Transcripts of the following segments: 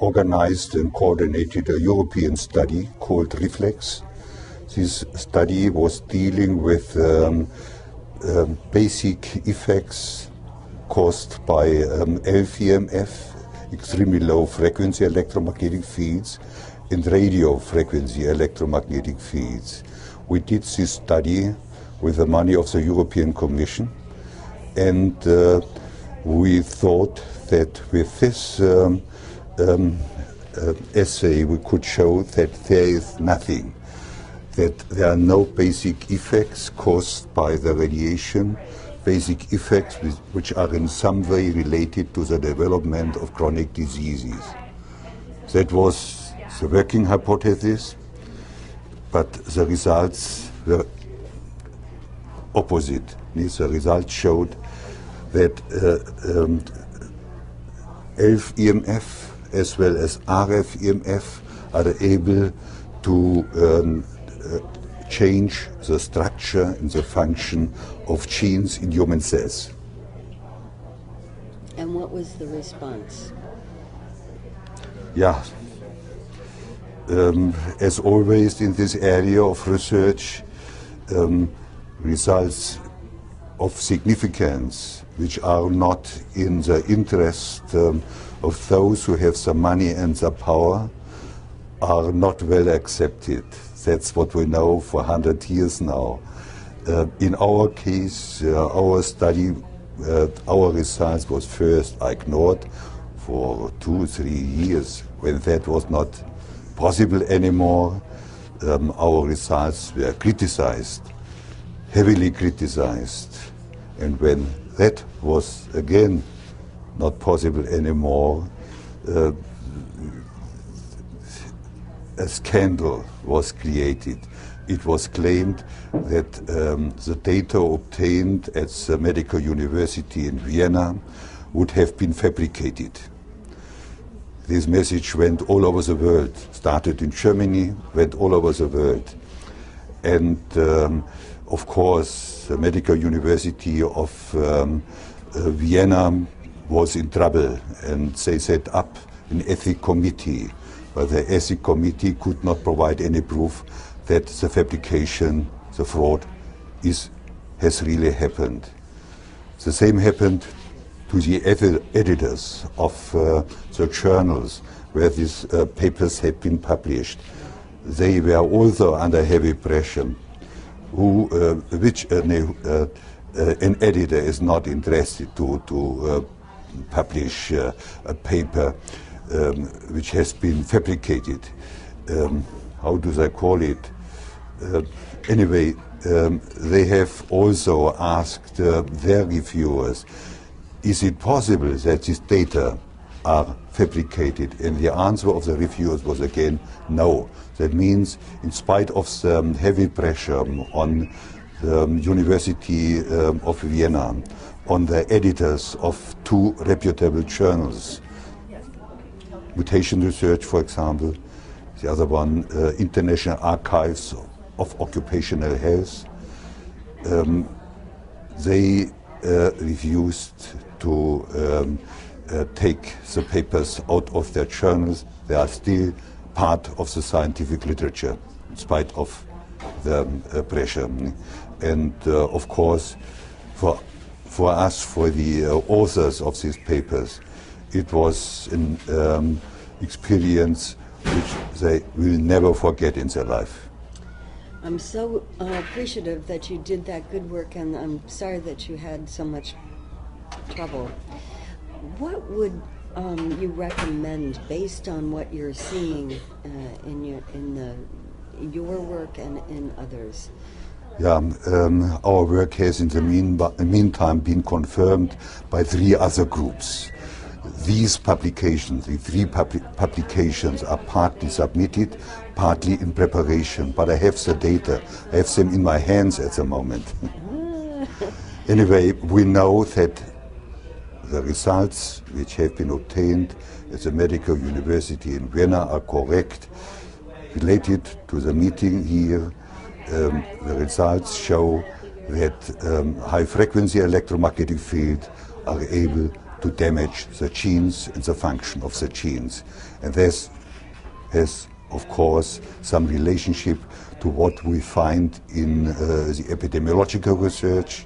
organized and coordinated a European study called REFLEX. This study was dealing with basic effects caused by LVMF, extremely low frequency electromagnetic fields, and radio frequency electromagnetic fields. We did this study with the money of the European Commission, and we thought that with this essay we could show that there is nothing, that there are no basic effects caused by the radiation, basic effects which are in some way related to the development of chronic diseases. That was the working hypothesis, but the results were opposite. The results showed that ELF EMF as well as RF EMF are able to change the structure and the function of genes in human cells. And what was the response? Yeah, as always in this area of research, results of significance which are not in the interest of those who have the money and the power are not well accepted. That's what we know for 100 years now. In our case, our study, our results was first ignored for 2-3 years. When that was not possible anymore, our results were criticized, heavily criticized. And when that was again not possible anymore, a scandal was created. It was claimed that the data obtained at the medical university in Vienna would have been fabricated. This message went all over the world, started in Germany, went all over the world. And of course, the medical university of Vienna was in trouble, and they set up an ethics committee. But the ethics committee could not provide any proof that the fabrication, the fraud, has really happened. The same happened to the editors of the journals where these papers had been published. They were also under heavy pressure. An editor is not interested to publish a paper which has been fabricated. How do they call it? Anyway, they have also asked their reviewers, is it possible that these data are fabricated? And the answer of the reviewers was again no. That means, in spite of the heavy pressure on the University of Vienna, on the editors of 2 reputable journals, Mutation Research, for example, the other one, International Archives of Occupational Health, they refused to take the papers out of their journals. They are still part of the scientific literature, in spite of the pressure. And of course, for us, for the authors of these papers, it was an experience which they will never forget in their life. I'm so appreciative that you did that good work, and I'm sorry that you had so much trouble. What would you recommend based on what you're seeing in your work and in others? Yeah, our work has in the meantime been confirmed by 3 other groups. These publications, the 3 publications, are partly submitted, partly in preparation, but I have the data. I have them in my hands at the moment. Anyway, we know that the results which have been obtained at the medical university in Vienna are correct. Related to the meeting here, the results show that high-frequency electromagnetic fields are able to damage the genes and the function of the genes. And this has, of course, some relationship to what we find in the epidemiological research.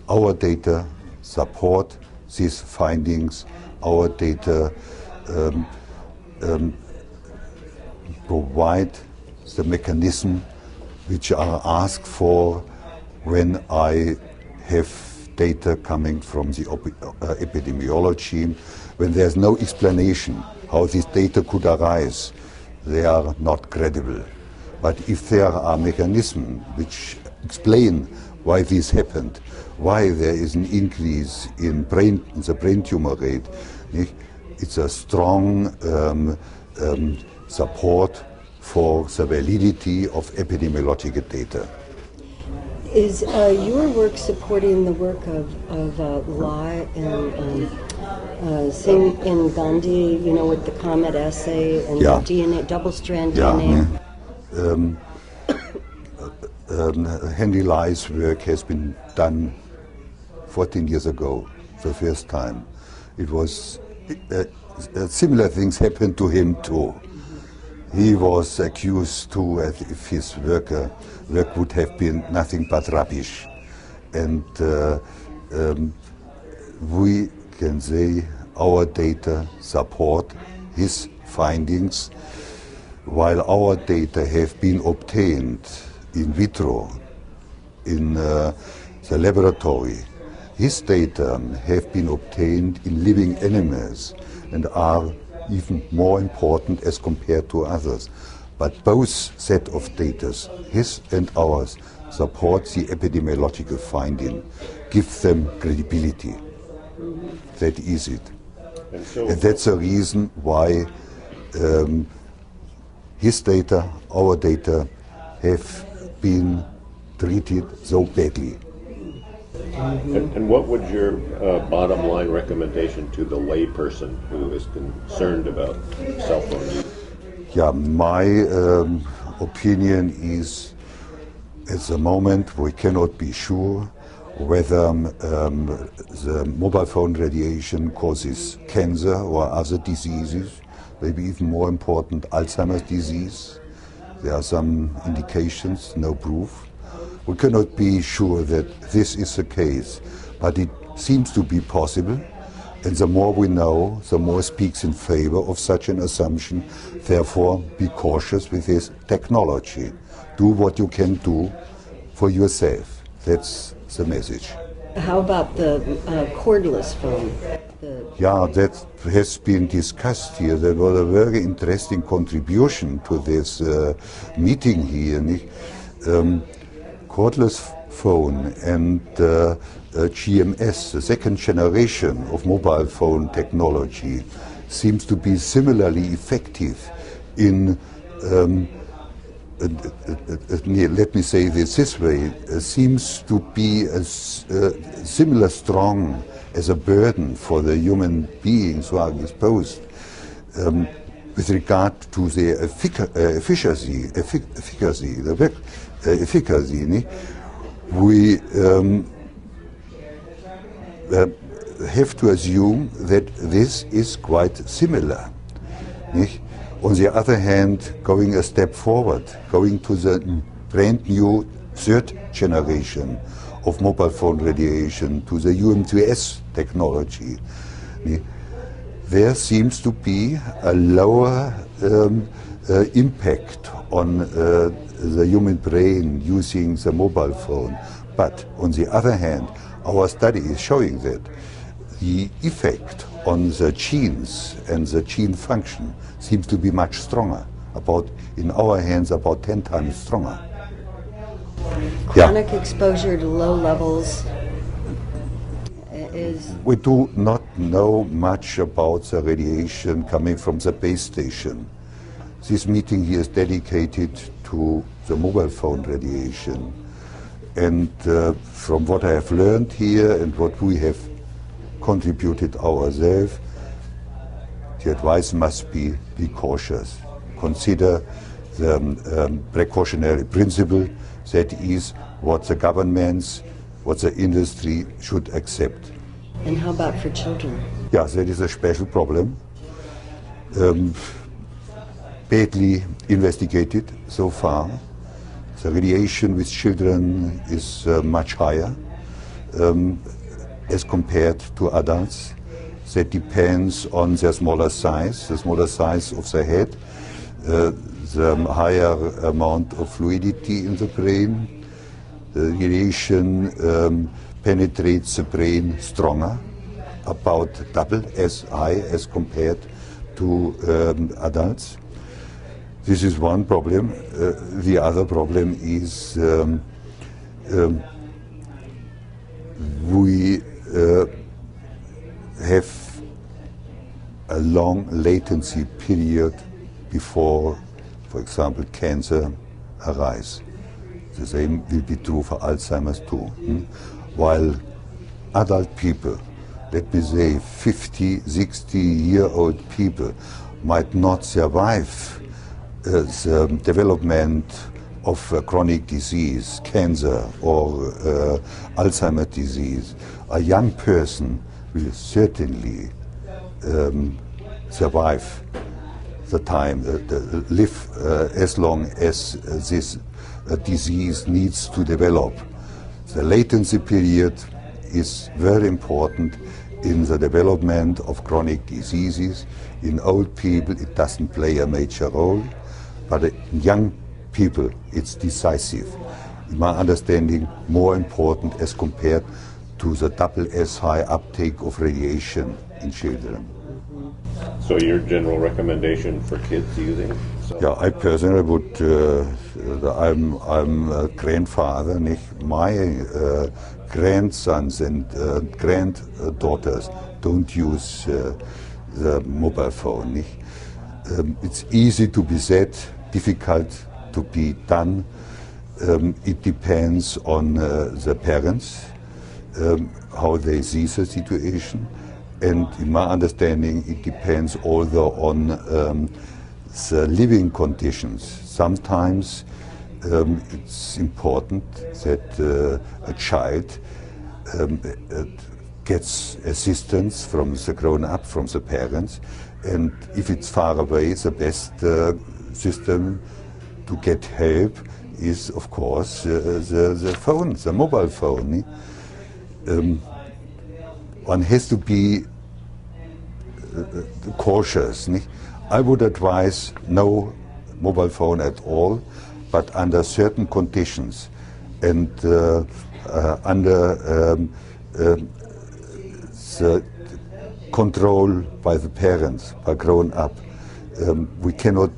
Our data support these findings. Our data provide the mechanism which are asked for when I have data coming from the epidemiology. When there's no explanation how this data could arise, they are not credible. But if there are mechanisms which explain why this happened, why there is an increase in the brain tumor rate, it's a strong support for the validity of epidemiological data. Is your work supporting the work of Lai and Singh in Gandhi, you know, with the comet assay and the DNA, double-strand DNA? Henry Lai's work has been done 14 years ago, the first time. It was similar things happened to him too. He was accused too as if his work would have been nothing but rubbish. And we can say our data support his findings, while our data have been obtained in vitro in the laboratory. His data have been obtained in living animals and are even more important as compared to others. But both set of data, his and ours, support the epidemiological finding, give them credibility. That is it. And that's the reason why his data, our data, have been treated so badly. And what would your bottom line recommendation to the layperson who is concerned about cell phone use? Yeah, my opinion is, at the moment, we cannot be sure whether the mobile phone radiation causes cancer or other diseases, maybe even more important, Alzheimer's disease. There are some indications, no proof. We cannot be sure that this is the case, but it seems to be possible, and the more we know, the more speaks in favor of such an assumption. Therefore, be cautious with this technology. Do what you can do for yourself. That's the message. How about the cordless phone? Yeah, that has been discussed here. There was a very interesting contribution to this meeting here. Cordless phone and GMS, the second generation of mobile phone technology, seems to be similarly effective in, let me say this way, seems to be similar strong as a burden for the human beings who are exposed with regard to their efficacy, we have to assume that this is quite similar. On the other hand, going a step forward, going to the brand new third generation of mobile phone radiation, to the UMTS technology, there seems to be a lower impact on the human brain using the mobile phone. But on the other hand, our study is showing that the effect on the genes and the gene function seems to be much stronger, in our hands, about 10 times stronger. Chronic exposure to low levels is... We do not know much about the radiation coming from the base station. This meeting here is dedicated to the mobile phone radiation. And from what I have learned here and what we have contributed ourselves, the advice must be cautious. Consider the precautionary principle, that is what the governments, what the industry should accept. And how about for children? Yes, that is a special problem. Badly investigated so far. The radiation with children is much higher as compared to adults. That depends on their smaller size, the smaller size of the head, the higher amount of fluidity in the brain. The radiation penetrates the brain stronger, about double as high as compared to adults. This is one problem. The other problem is we have a long latency period before, for example, cancer arises. The same will be true for Alzheimer's too. While adult people, let me say 50, 60-year-old people, might not survive the development of chronic disease, cancer or Alzheimer's disease, a young person will certainly survive the time, live as long as this disease needs to develop. The latency period is very important in the development of chronic diseases. In old people it doesn't play a major role, but in young people it's decisive. In my understanding, more important as compared to the double as high uptake of radiation in children. So your general recommendation for kids using? Yeah, I personally would, I'm a grandfather, nicht? My grandsons and granddaughters don't use the mobile phone. Nicht? It's easy to be said, difficult to be done. It depends on the parents, how they see the situation. And in my understanding, it depends also on the living conditions. Sometimes it's important that a child gets assistance from the grown-up, from the parents, and if it's far away, the best system to get help is, of course, the phone, the mobile phone. One has to be cautious. Nicht? I would advise no mobile phone at all, but under certain conditions and under the control by the parents, by grown up. We cannot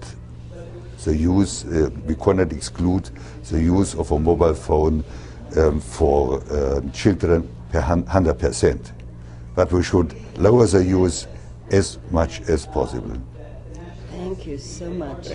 exclude the use of a mobile phone for children 100%. But we should lower the use as much as possible. Thank you so much.